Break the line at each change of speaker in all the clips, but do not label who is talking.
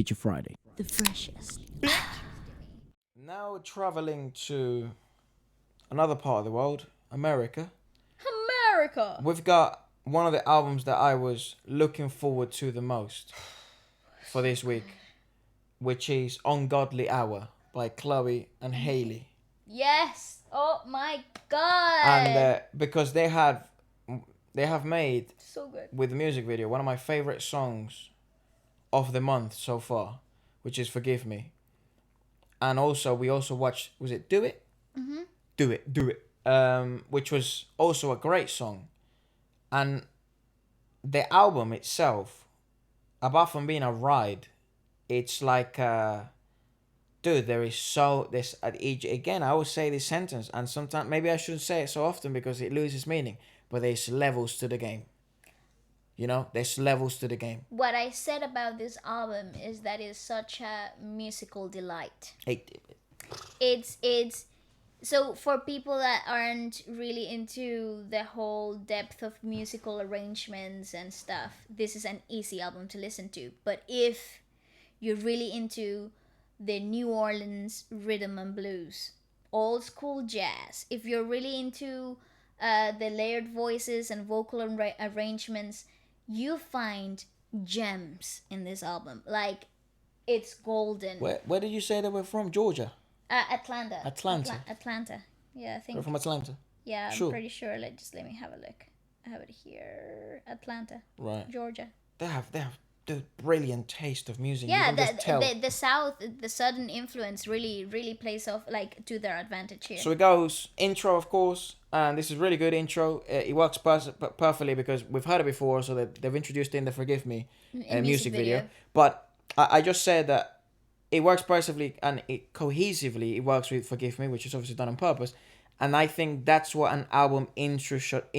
Feature Friday.
The freshest.
Now traveling to another part of the world, America.
America.
We've got one of the albums that I was looking forward to the most for this week, which is Ungodly Hour by CHLOE and Halle.
Yes. Oh my god.
And because they have made,
so good.
with the music video, one of my favorite songs of the month so far, which is Forgive Me. And also we also watched, was it Do It?
Mm-hmm.
Do It. Which was also a great song. And the album itself, apart from being a ride, it's like dude, again, I always say this sentence, and sometimes maybe I shouldn't say it so often because it loses meaning, but there's levels to the game. You know, there's levels to the game.
What I said about this album is that it's such a musical delight. It's so for people that aren't really into the whole depth of musical arrangements and stuff, this is an easy album to listen to. But if you're really into the New Orleans rhythm and blues, old school jazz, if you're really into the layered voices and vocal arrangements, you find gems in this album. Like, it's golden.
Where did you say they were from? Georgia?
Atlanta.
Atlanta.
Yeah, I think.
They're from Atlanta?
Yeah, I'm
Sure.
pretty sure. Let me have a look. I have it here. Atlanta.
Right.
Georgia.
They have the brilliant taste of music.
Yeah,
You can just tell.
the South, the Southern influence really plays off, like, to their advantage here.
So it goes intro, of course, and this is really good intro. It works perfectly because we've heard it before, so that they've introduced it in the Forgive Me music video. But I just said that it works perfectly and it cohesively. It works with Forgive Me, which is obviously done on purpose, and I think that's what an album intro should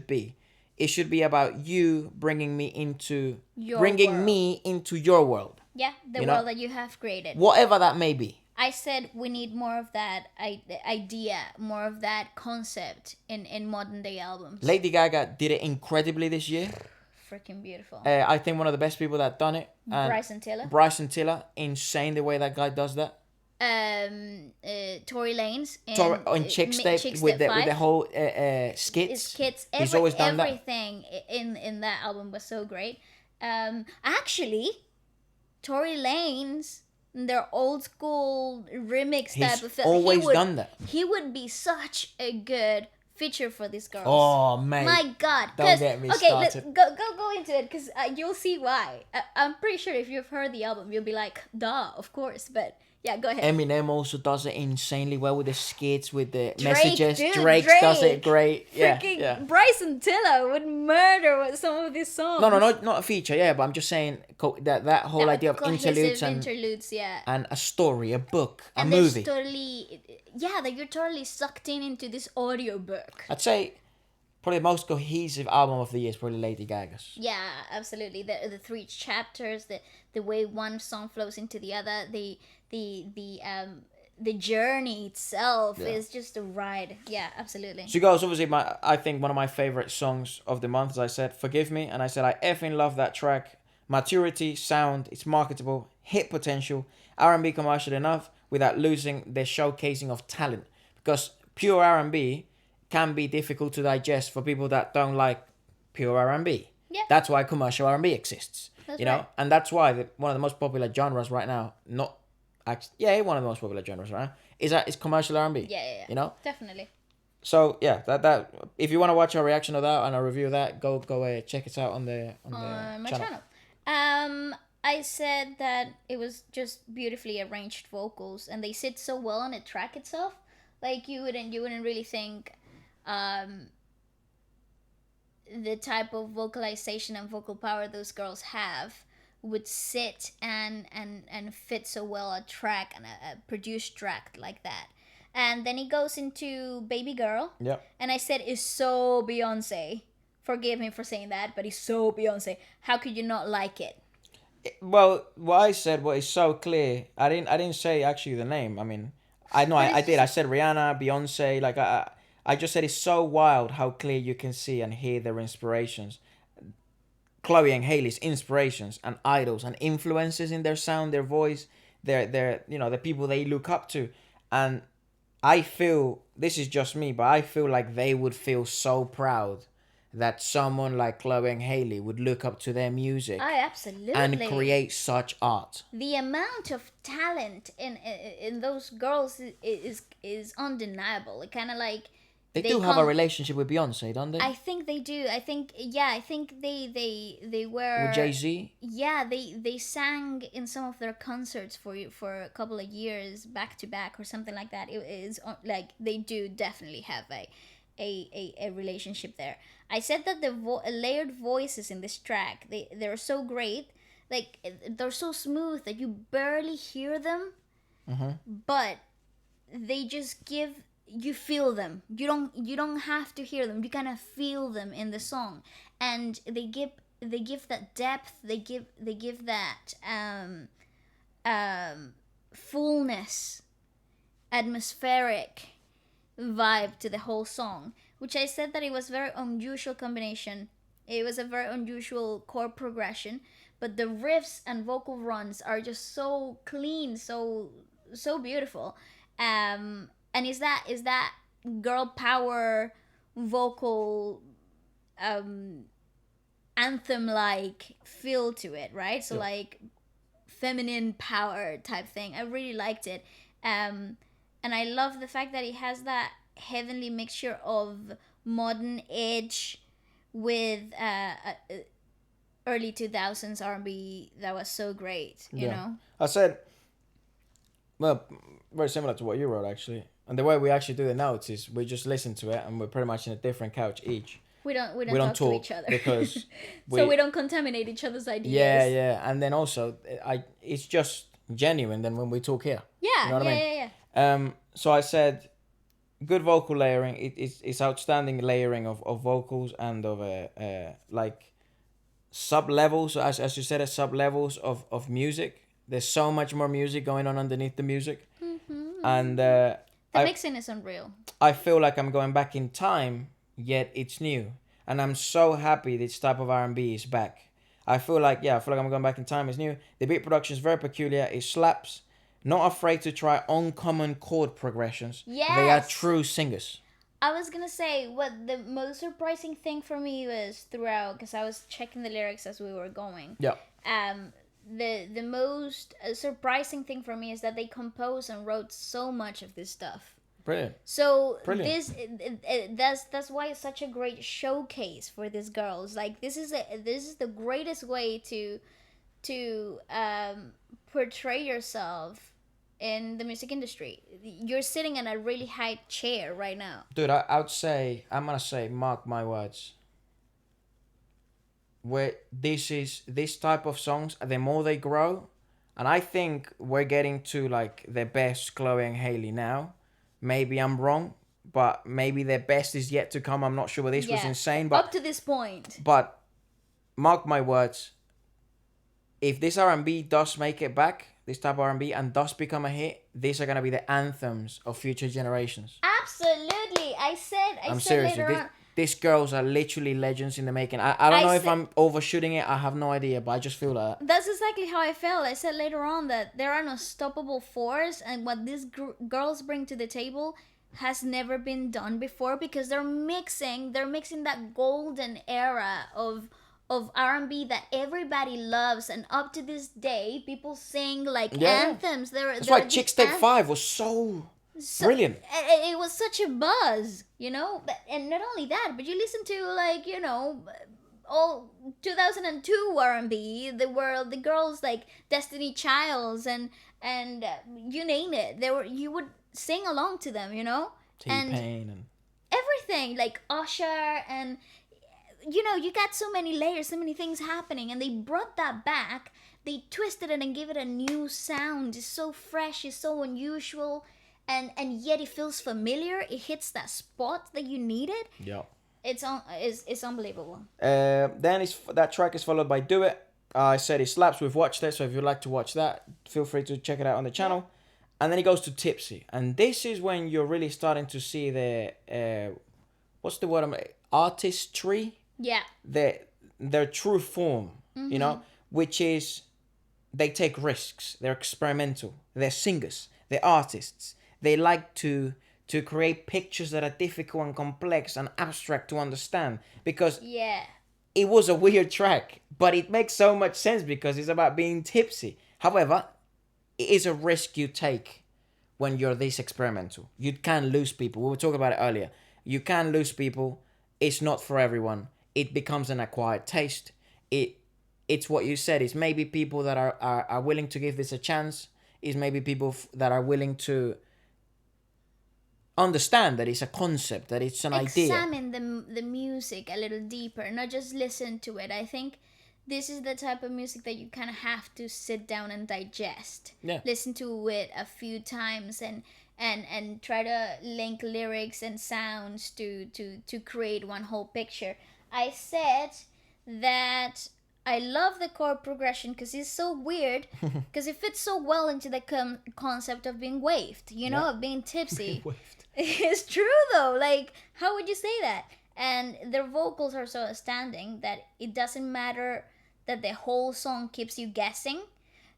be. It should be about you bringing me into your world.
Yeah, the world that you have created.
Whatever that may be.
I said we need more of that idea, more of that concept in modern day albums.
Lady Gaga did it incredibly this year.
Freaking beautiful.
I think one of the best people that done it.
Bryson Tiller.
Insane the way that guy does that.
Tory Lanez
On Chick Step with the whole skits. He's always done that.
Everything in that album was so great. Actually, Tory Lanez, their old school remix type of film.
He's always done that.
He would be such a good feature for these girls.
Oh man!
My God!
Don't get me started.
Okay, go into it because you'll see why. I'm pretty sure if you've heard the album, you'll be like, "Duh, of course." But yeah, go ahead.
Eminem also does it insanely well with the skits, with the
Drake,
messages.
dude,
Drake does it great. Yeah.
Bryson Tiller would murder with some of these songs.
No, not a feature. Yeah, but I'm just saying that whole idea of interludes
yeah,
and a story, a book, a
and
movie.
That you're totally sucked into this audiobook.
I'd say probably the most cohesive album of the year is probably Lady Gaga's.
Yeah, absolutely. The three chapters, the way one song flows into the other, the journey itself is just a ride. Yeah, absolutely.
So goes obviously I think one of my favorite songs of the month, as I said, Forgive Me, and I said I effing love that track. Maturity, sound, it's marketable, hit potential, R&B commercial enough without losing the showcasing of talent. Because pure R&B can be difficult to digest for people that don't like pure R&B.
Yeah.
That's why commercial R&B exists.
That's
you know,
right.
And that's why one of the most popular genres right now, one of the most popular genres right now is commercial R&B.
Yeah.
You know,
definitely.
So yeah, that if you want to watch our reaction of that and a review of that, go check it out on
my channel. I said that it was just beautifully arranged vocals, and they sit so well on the track itself. Like you wouldn't really think the type of vocalization and vocal power those girls have would sit and fit so well a track and a produced track like that. And then he goes into Baby Girl.
Yep.
And I said it's so Beyonce. Forgive me for saying that, but it's so Beyonce. How could you not like it?
Well, what I said is so clear. I didn't say actually the name. I mean, I know I did. I said Rihanna, Beyonce. Like I just said it's so wild how clear you can see and hear their inspirations. Chloe and Haley's inspirations and idols and influences in their sound, their voice, their the people they look up to. And I feel, this is just me, but I feel like they would feel so proud that someone like Chloe and Haley would look up to their music.
Absolutely.
And create such art.
The amount of talent in those girls is undeniable. It kind of like
they do have a relationship with Beyonce, don't they?
I think they do. I think they were
with Jay-Z.
Yeah, they sang in some of their concerts for a couple of years back to back or something like that. It is like they do definitely have a relationship there. I said that the layered voices in this track, they're so great. Like, they're so smooth that you barely hear them.
Mm-hmm.
But they just you feel them. You don't have to hear them. You kind of feel them in the song. And they give that depth. They give that fullness, atmospheric vibe to the whole song, which I said that it was very unusual combination. It was a very unusual chord progression, but the riffs and vocal runs are just so clean, so beautiful. And is that girl power vocal anthem like feel to it, right? So like feminine power type thing. I really liked it. And I love the fact that it has that heavenly mixture of modern edge with early 2000s R&B that was so great, you know?
I said, well, very similar to what you wrote, actually. And the way we actually do the notes is we just listen to it and we're pretty much in a different couch each.
We don't talk to each other.
Because
so we don't contaminate each other's ideas.
Yeah. And then also, it's just genuine than when we talk here.
Yeah,
you know what I mean? Yeah. So I said, good vocal layering. It's outstanding layering of vocals and of like sub levels, as you said, sub levels of music. There's so much more music going on underneath the music, and the
mixing is unreal.
I feel like I'm going back in time, yet it's new, and I'm so happy this type of R&B is back. I feel like I'm going back in time. It's new. The beat production is very peculiar. It slaps. Not afraid to try uncommon chord progressions.
Yes.
They are true singers.
I was gonna say what the most surprising thing for me was throughout, because I was checking the lyrics as we were going.
Yeah.
The most surprising thing for me is that they composed and wrote so much of this stuff.
Brilliant.
So that's why it's such a great showcase for these girls. Like this is the greatest way to portray yourself in the music industry. You're sitting in a really high chair right now.
Dude, I'm gonna say, mark my words. Where this type of songs, the more they grow, and I think we're getting to like the best Chloe and Haley now. Maybe I'm wrong, but maybe their best is yet to come. I'm not sure, but this was insane. But
up to this point.
But mark my words, if this R&B does make it back, this type of R&B, and does become a hit, these are gonna be the anthems of future generations.
Absolutely, I said
seriously,
later on.
These girls are literally legends in the making. I don't know if I'm overshooting it. I have no idea, but I just feel that.
That's exactly how I felt. I said later on that they're an unstoppable force, and what these girls bring to the table has never been done before, because they're mixing that golden era of R&B that everybody loves, and up to this day people sing like anthems.
That's why Chicks Take 5 was so brilliant.
It was such a buzz, you know. And not only that, but you listen to, like, you know, all 2002 R&B, the girls like Destiny Childs and you name it, you would sing along to them, you know.
T-Pain and
everything, like Usher, and you know, you got so many layers, so many things happening, and they brought that back. They twisted it and gave it a new sound. It's so fresh, it's so unusual. And yet it feels familiar. It hits that spot that you needed.
Yeah.
It's unbelievable.
Then that track is followed by Do It. I said it slaps. We've watched it, so if you'd like to watch that, feel free to check it out on the channel. Yeah. And then it goes to Tipsy. And this is when you're really starting to see the, what's the word? Artistry?
Yeah.
their true form, you know, which is they take risks, they're experimental, they're singers, they're artists, they like to create pictures that are difficult and complex and abstract to understand, because
Yeah.
it was a weird track, but it makes so much sense because it's about being tipsy. However, it is a risk you take when you're this experimental. You can lose people. We were talking about it earlier. You can lose people. It's not for everyone. It becomes an acquired taste. It's what you said. It's maybe people that are willing to give this a chance. It's maybe people that are willing to understand that it's a concept, that it's an idea.
Examine the music a little deeper, not just listen to it. I think this is the type of music that you kind of have to sit down and digest.
Yeah.
Listen to it a few times and try to link lyrics and sounds to create one whole picture. I said that I love the chord progression because it's so weird, because it fits so well into the concept of being waved, you know, of being tipsy. It's true though. Like, how would you say that? And their vocals are so outstanding that it doesn't matter that the whole song keeps you guessing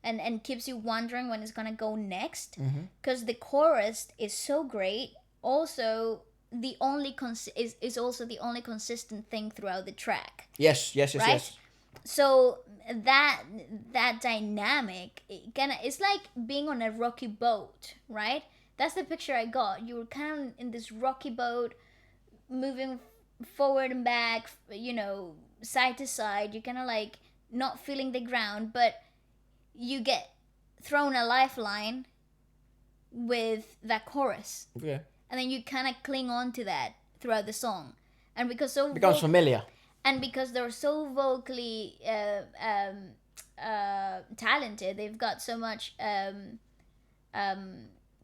and keeps you wondering when it's gonna go next. Because the chorus is so great. Also, the only is also the only consistent thing throughout the track.
Yes.
Right? So that dynamic, it's like being on a rocky boat, right? That's the picture I got. You were kind of in this rocky boat, moving forward and back, you know, side to side. You're kind of like not feeling the ground, but you get thrown a lifeline with that chorus.
Yeah.
And then you kind of cling on to that throughout the song. And because
it becomes familiar.
And because they're so vocally talented, they've got so much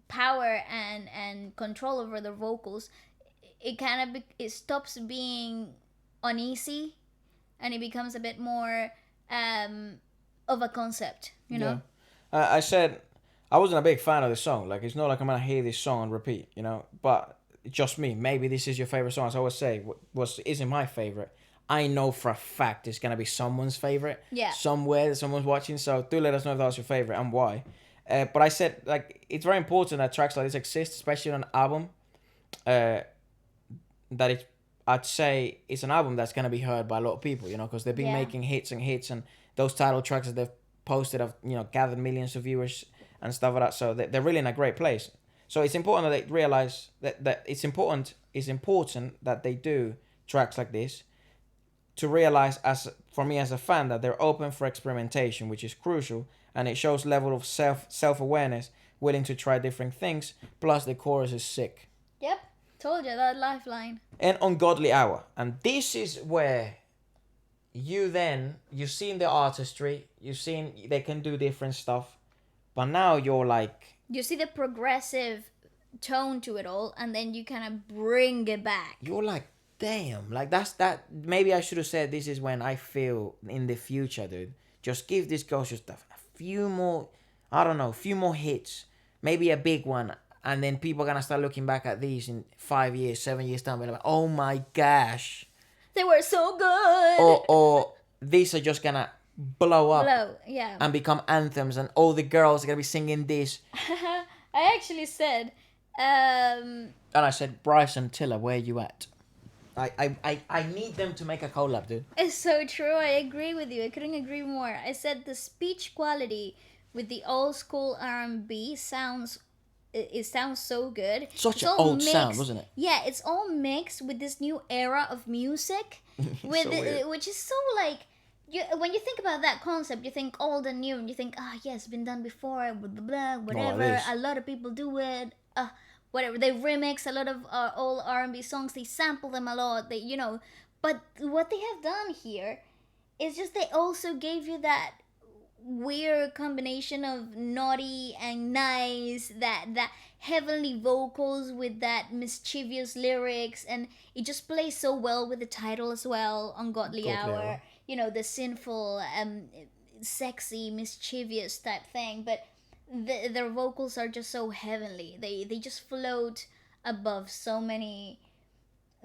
power and control over their vocals. It kind of it stops being uneasy, and it becomes a bit more of a concept, you know.
I said I wasn't a big fan of this song. Like, it's not like I'm gonna hear this song on repeat, you know. But just me. Maybe this is your favorite song. As I always say, isn't my favorite. I know for a fact it's gonna be someone's favorite.
Yeah.
Somewhere someone's watching. So do let us know if that's your favorite and why. But I said, like, it's very important that tracks like this exist, especially on an album. I'd say it's an album that's gonna be heard by a lot of people, you know, because they've been making hits, and those title tracks that they've posted have, you know, gathered millions of viewers and stuff like that. So they're really in a great place. So it's important that they realize that it's important that they do tracks like this, to realize, as for me as a fan, that they're open for experimentation, which is crucial, and it shows level of self-awareness, willing to try different things, plus the chorus is sick.
Yep, told you, that lifeline.
And Ungodly Hour, and this is where you've seen the artistry, you've seen they can do different stuff, but now you're like,
you see the progressive tone to it all, and then you kind of bring it back.
You're like, damn, like that. Maybe I should have said this is when I feel in the future, dude. Just give this girl just a few more, I don't know, a few more hits, maybe a big one, and then people are gonna start looking back at these in 5 years, 7 years time, and like, oh my gosh,
they were so good.
Or these are just gonna blow up,
yeah,
and become anthems, and all the girls are gonna be singing this.
I actually said,
and I said, Bryson Tiller, where you at? I need them to make a collab, dude.
It's so true. I agree with you. I couldn't agree more. I said the speech quality with the old school R&B sounds so good.
Such an old sound, wasn't it?
Yeah, it's all mixed with this new era of music, which is so like. When you think about that concept, you think old and new, and you think, it's been done before, blah, blah, blah, whatever. A lot of people do it. Whatever, they remix a lot of old R&B songs, they sample them a lot, they, you know, but what they have done here is just they also gave you that weird combination of naughty and nice, that heavenly vocals with that mischievous lyrics, and it just plays so well with the title as well, Ungodly Hour, you know, the sinful, sexy, mischievous type thing, but their vocals are just so heavenly. They just float above so many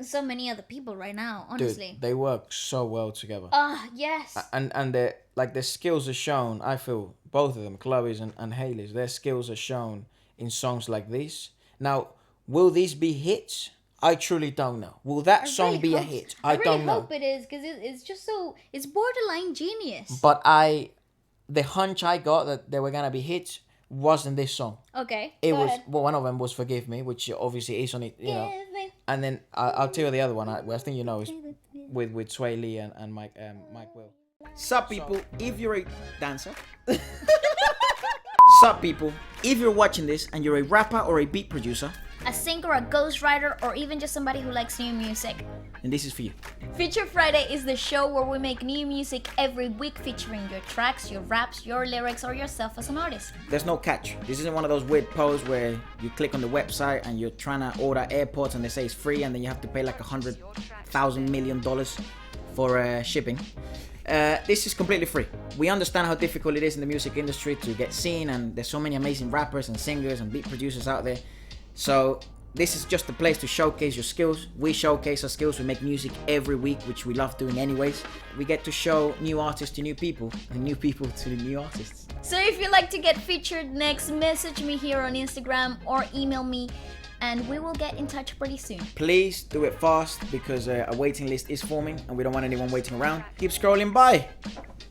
so many other people right now, honestly.
Dude, they work so well together.
Yes.
And their skills are shown. I feel both of them, Chloe's and Haley's, their skills are shown in songs like this. Now, will these be hits? I truly don't know. Will that song be a hit? I don't know.
I hope it is, because it's just so, it's borderline genius.
But the hunch I got that they were gonna be hits wasn't this song.
Okay.
It was well, one of them was "Forgive Me," which obviously is on it, you know. And then I'll tell you the other one. I think you know is with Sway Lee and Mike Will. Sup people, if you're a dancer. Sup people, if you're watching this and you're a rapper or a beat producer,
a singer, a ghostwriter, or even just somebody who likes new music,
and this is for you.
Feature Friday is the show where we make new music every week featuring your tracks, your raps, your lyrics, or yourself as an artist.
There's no catch. This isn't one of those weird posts where you click on the website and you're trying to order AirPods and they say it's free and then you have to pay like $100,000 million for shipping. This is completely free. We understand how difficult it is in the music industry to get seen, and there's so many amazing rappers and singers and beat producers out there. So this is just a place to showcase your skills. We showcase our skills. We make music every week, which we love doing anyways. We get to show new artists to new people and new people to new artists.
So if you'd like to get featured next, message me here on Instagram or email me and we will get in touch pretty soon.
Please do it fast because a waiting list is forming and we don't want anyone waiting around. Keep scrolling by.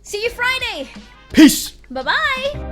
See you Friday.
Peace.
Bye-bye.